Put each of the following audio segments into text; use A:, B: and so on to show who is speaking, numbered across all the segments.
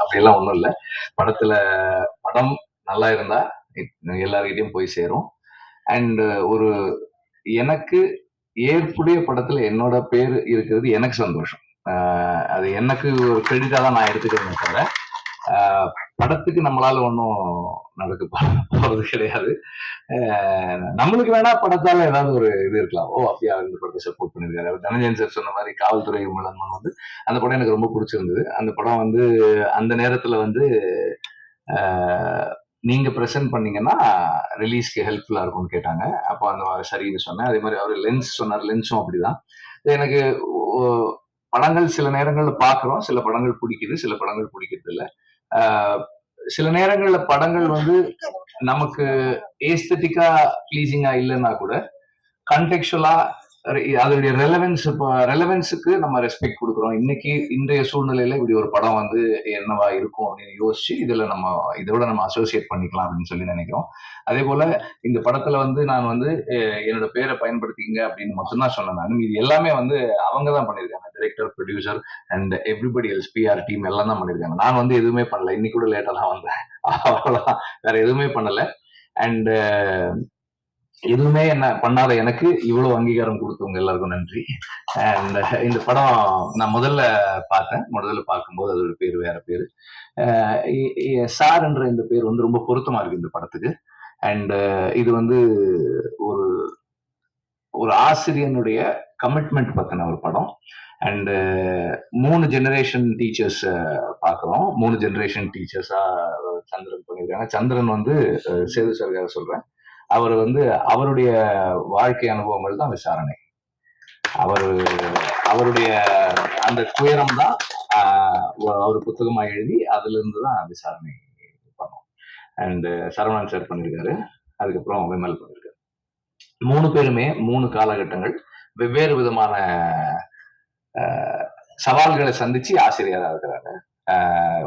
A: அப்படியெல்லாம் ஒண்ணும் இல்ல. படத்துல படம் நல்லா இருந்தா எல்லார்கிட்டயும் போய் சேரும். அண்ட் ஒரு எனக்கு ஏற்புடைய படத்துல என்னோட பேரு இருக்கிறது எனக்கு சந்தோஷம். அது எனக்கு ஒரு கிரெடிட்டா தான் நான் எடுத்துக்கிறேனே தவிர, படத்துக்கு நம்மளால ஒண்ணும் நடக்க போறது கிடையாது. நம்மளுக்கு வேணா படத்தால ஏதாவது ஒரு இது இருக்கலாம். ஓ! அப்படியா இந்த படத்த சப்போர்ட் பண்ணியிருக்காரு. தனஞ்சயன் சார் சொன்ன மாரி காவல்துறை விமலன்மன் வந்து அந்த படம் எனக்கு ரொம்ப புடிச்சிருந்தது. அந்த படம் வந்து அந்த நேரத்துல வந்து அ நீங்க பிரசன்ட் பண்ணீங்கன்னா ரிலீஸ்க்கு ஹெல்ப்ஃபுல்லா இருக்கும்னு கேட்டாங்க. அப்ப அந்த சரின்னு சொன்னேன். அதே மாரி அவரு லென்ஸ் சொன்னாரு. லென்ஸும் அப்படிதான். எனக்கு ஒ படங்கள் சில நேரங்கள்ல பார்க்குறோம். சில படங்கள் புடிக்குது. சில படங்கள் புடிக்கிறது இல்ல. அ சில நேரங்கள்ல படங்கள் வந்து நமக்கு ஏஸ்தட்டிக்கா ப்ளீசிங்கா இல்லன்னா கூட, கான்டெக்சுவலா அதோடைய ரெலவன்ஸுக்கு நம்ம ரெஸ்பெக்ட் குடுக்குறோம். இன்னைக்கு இன்றைய சூழ்நிலையில இப்படி ஒரு படம் வந்து என்னவா இருக்கும் அப்படின்னு யோசிச்சு, இதோட நம்ம அசோசியேட் பண்ணிக்கலாம் அப்படின்னு சொல்லி நினைக்கிறோம். அதே போல இந்த படத்துல வந்து நான் வந்து என்னோட பேரை பயன்படுத்திக்கங்க அப்படின்னு மட்டும் தான் சொன்னேன் நானு. இது எல்லாமே வந்து அவங்க தான் பண்ணியிருக்காங்க. Director, producer and everybody else PR team எல்லாம் தான் பண்ணியிருக்காங்க. நான் வந்து எதுவுமே பண்ணல. இன்னைக்கு கூட லேட்டா தான் வந்தேன். அவ்வளவுதான். வேற எதுவுமே பண்ணல. அண்ட் எதுவுமே என்ன பண்ணாத எனக்கு இவ்வளவு அங்கீகாரம் கொடுத்தவங்க எல்லாருக்கும் நன்றி. அண்ட் இந்த படம் நான் முதல்ல பார்த்தேன். முதல்ல பார்க்கும்போது அதோட பேர் வேற பேரு. சார் என்ற இந்த பேர் வந்து ரொம்ப பொருத்தமா இருக்கு இந்த படத்துக்கு. அண்ட் இது வந்து ஒரு ஒரு ஆசிரியனுடைய கமிட்மெண்ட் பத்தின ஒரு படம். அண்ட் 3 ஜெனரேஷன் டீச்சர்ஸ் பார்க்குறோம். 3 ஜெனரேஷன் டீச்சர்ஸா சந்திரன் பண்ணியிருக்காங்க. சந்திரன் வந்து சேது சாருக்காக சொல்றேன். அவர் வந்து அவருடைய வாழ்க்கை அனுபவங்கள் தான் விசாரணை. அவருடைய அந்த துயரம் தான் அவர் புத்தகமா எழுதி அதுல இருந்து தான் விசாரணை பண்ணோம். அண்ட் சரவணன் சார் பண்ணியிருக்காரு. அதுக்கப்புறம் விமல் பண்ணியிருக்காரு. 3 பேருமே 3 காலகட்டங்கள் வெவ்வேறு விதமான சவால்களை சந்திச்சு ஆசிரியரா இருக்கிறாங்க.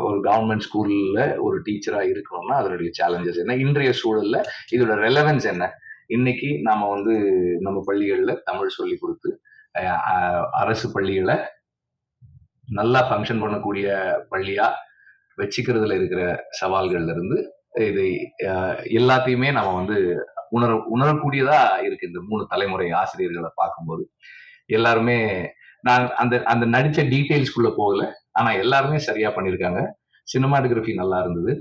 A: ஒரு கவர்மெண்ட் ஸ்கூல்ல ஒரு டீச்சரா இருக்கணும்னா அதனுடைய சேலஞ்சஸ் என்ன, இன்றைய சூழல்ல இதோட ரெலவன்ஸ் என்ன. இன்னைக்கு நாம வந்து நம்ம பள்ளிகள்ல தமிழ் சொல்லி கொடுத்து அரசு பள்ளிகளை நல்லா ஃபங்க்ஷன் பண்ணக்கூடிய பள்ளியா வச்சுக்கிறதுல இருக்கிற சவால்கள்ல இருந்து இது எல்லாத்தையுமே நம்ம வந்து உணரக்கூடியதா இருக்கு. இந்த 3 தலைமுறை ஆசிரியர்களை பார்க்கும்போது எல்லாருமே நான் அந்த நடிச்ச டீடைல்ஸ்குள்ள போகல. ஆனா எல்லாருமே சரியா பண்ணிருக்காங்க. சினிமாட்டோகிராஃபி நல்லா இருந்தது.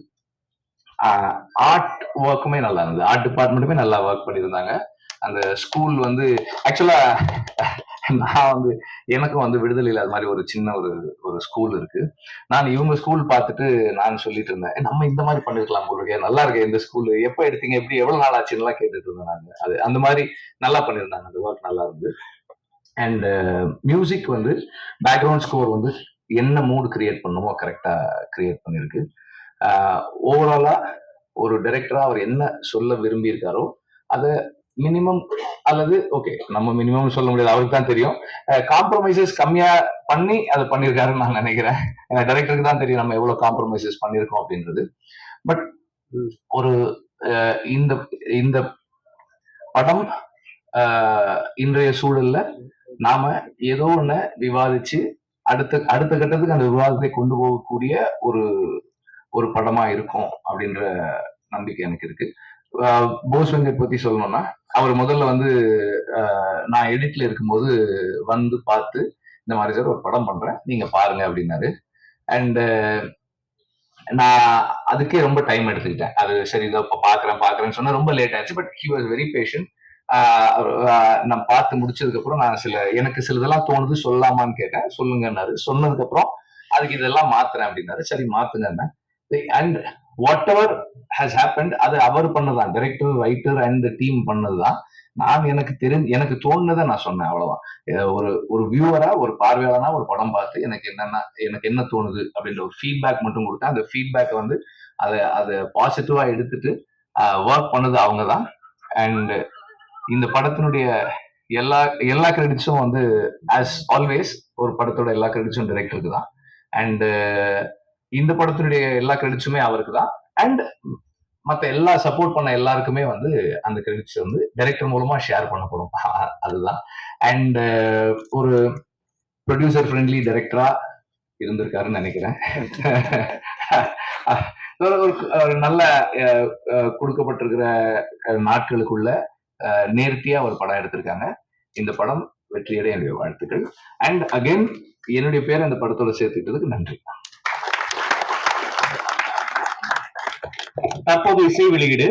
A: ஆர்ட் ஒர்க்குமே நல்லா இருந்தது. ஆர்ட் டிபார்ட்மெண்ட்டுமே நல்லா ஒர்க் பண்ணியிருந்தாங்க. அந்த ஸ்கூல் வந்து ஆக்சுவலா நான் வந்து எனக்கும் வந்து விடுதலையில் அது மாதிரி ஒரு சின்ன ஒரு ஸ்கூல் இருக்கு. நான் இவங்க ஸ்கூல் பார்த்துட்டு நான் சொல்லிட்டு இருந்தேன், நம்ம இந்த மாதிரி பண்ணிருக்கலாம் உங்களுக்கு, நல்லா இருக்கு இந்த ஸ்கூல், எப்ப எடுத்தீங்க, எப்படி எவ்வளவு நாள் ஆச்சுன்னு கேட்டுட்டு இருந்தேன் நான். அது அந்த மாதிரி நல்லா பண்ணியிருந்தாங்க. அந்த ஒர்க் நல்லா இருந்தது. அண்ட் மியூசிக் வந்து பேக்ரவுண்ட் ஸ்கோர் வந்து என்ன மூட் கிரியேட் பண்ணுமோ கரெக்டா கிரியேட் பண்ணிருக்கு. ஓவராலா ஒரு டைரக்டரா அவர் என்ன சொல்ல விரும்பி இருக்காரோ அதை மினிமம் அல்லது ஓகே நம்ம மினிமம் சொல்ல முடியாது, அவருக்கு தான் தெரியும். காம்ப்ரமைசஸ் கம்மியா பண்ணி அதை பண்ணியிருக்காருன்னு நான் நினைக்கிறேன். டைரக்டருக்கு தான் தெரியும் நம்ம எவ்வளவு காம்ப்ரமைசஸ் பண்ணியிருக்கோம் அப்படின்றது. பட் ஒரு இந்த இந்த படம் இன்றைய சூழல்ல நாம ஏதோ ஒண்ணு விவாதிச்சு அடுத்த கட்டத்துக்கு அந்த விவாதத்தை கொண்டு போகக்கூடிய ஒரு படமா இருக்கும் அப்படின்ற நம்பிக்கை எனக்கு இருக்கு. போஸ் வெங்கட் பத்தி சொல்லணும்னா, அவர் முதல்ல வந்து நான் எடிட்ல இருக்கும்போது வந்து பார்த்து இந்த மாதிரி சார் ஒரு படம் பண்றேன் நீங்க பாருங்க அப்படின்னாரு. அண்ட் நான் அதுக்கே ரொம்ப டைம் எடுத்துக்கிட்டேன். அது சரி இதோ பாக்குறேன்னு சொன்னா ரொம்ப லேட் ஆச்சு. But he was very patient. நான் பார்த்து முடிச்சதுக்கு அப்புறம் நான் எனக்கு சிலதெல்லாம் தோணுது சொல்லலாமான்னு கேட்டேன். சொல்லுங்கன்னாரு. சொன்னதுக்கு அப்புறம் அதுக்கு இதெல்லாம் மாத்துறேன் அப்படின்னாரு. சரி மாத்துங்க. And what ever has happened அது அவர் பண்ணதான், டைரக்டர், ரைட்டர் அண்ட் டீம் பண்ணதுதான். நான் எனக்கு தோணுனதை நான் சொன்னேன், அவ்வளவுதான். ஒரு வியூவரா, ஒரு பார்வையாளனா ஒரு படம் பார்த்து எனக்கு என்ன தோணுது அப்படின்ற ஒரு ஃபீட்பேக் மட்டும் கொடுத்தேன். அந்த ஃபீட்பேக் வந்து அதை பாசிட்டிவா எடுத்துட்டு ஒர்க் பண்ணது அவங்கதான். அண்ட் இந்த படத்தினுடைய எல்லா கிரெடிட்ஸும் வந்து ஆஸ் ஆல்வேஸ் ஒரு படத்தோட எல்லா கிரெடிட்ஸும் டைரக்டருக்கு தான். அண்ட் இந்த படத்தினுடைய எல்லா கிரெடிட்ஸுமே அவருக்கு தான். அண்ட் மத்த எல்லா சப்போர்ட் பண்ண எல்லாருக்குமே வந்து அந்த கிரெடிட்ஸ் வந்து டைரக்டர் மூலமா ஷேர் பண்ணப்படும். அதுதான். அண்ட் ஒரு ப்ரொடியூசர் ஃப்ரெண்ட்லி டைரக்டரா இருந்திருக்காருன்னு நினைக்கிறேன். ஒரு நல்ல கொடுக்கப்பட்டிருக்கிற நாட்களுக்குள்ள நேர்த்தியா ஒரு படம் எடுத்திருக்காங்க. இந்த படம் வெற்றியடைய என்னுடைய வாழ்த்துக்கள். அண்ட் அகைன் என்னுடைய பேரை அந்த படத்தோட சேர்த்துக்கிட்டதுக்கு நன்றி.
B: தற்போது இசை வெளியீடு